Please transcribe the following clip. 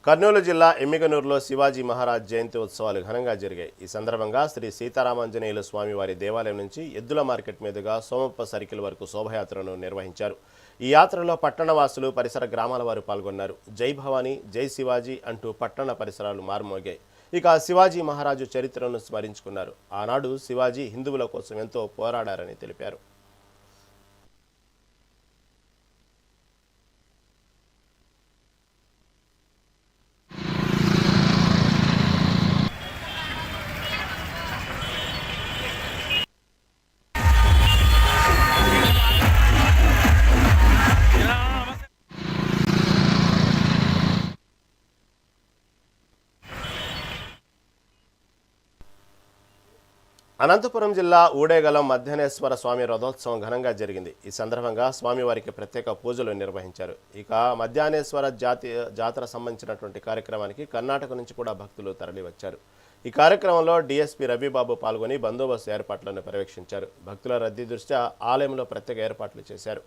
కర్నూలు జిల్లా ఎమ్మిగనూరులో శివాజీ మహారాజ్ జయంతి ఉత్సవాలు ఘనంగా జరిగాయి. ఈ సందర్భంగా శ్రీ సీతారామాంజనేయుల స్వామివారి దేవాలయం నుంచి ఎద్దుల మార్కెట్ మీదుగా సోమప్ప సర్కిల్ వరకు శోభయాత్రను నిర్వహించారు. ఈ యాత్రలో పట్టణవాసులు, పరిసర గ్రామాల వారు పాల్గొన్నారు. జై భవానీ, జై శివాజీ అంటూ పట్టణ పరిసరాలు మారుమోగాయి. ఇక శివాజీ మహారాజు చరిత్రను స్మరించుకున్నారు. ఆనాడు శివాజీ హిందువుల కోసం ఎంతో పోరాడారని తెలిపారు. అనంతపురం జిల్లా ఊడేగలం మధ్యాహ్నేశ్వర స్వామి రథోత్సవం ఘనంగా జరిగింది. ఈ సందర్భంగా స్వామివారికి ప్రత్యేక పూజలు నిర్వహించారు. ఇక మధ్యాహ్నేశ్వర జాతర సంబంధించినటువంటి కార్యక్రమానికి కర్ణాటక నుంచి కూడా భక్తులు తరలివచ్చారు. ఈ కార్యక్రమంలో డీఎస్పీ రవిబాబు పాల్గొని బందోబస్తు ఏర్పాట్లను పర్యవేక్షించారు. భక్తుల రద్దీ దృష్ట్యా ఆలయంలో ప్రత్యేక ఏర్పాట్లు చేశారు.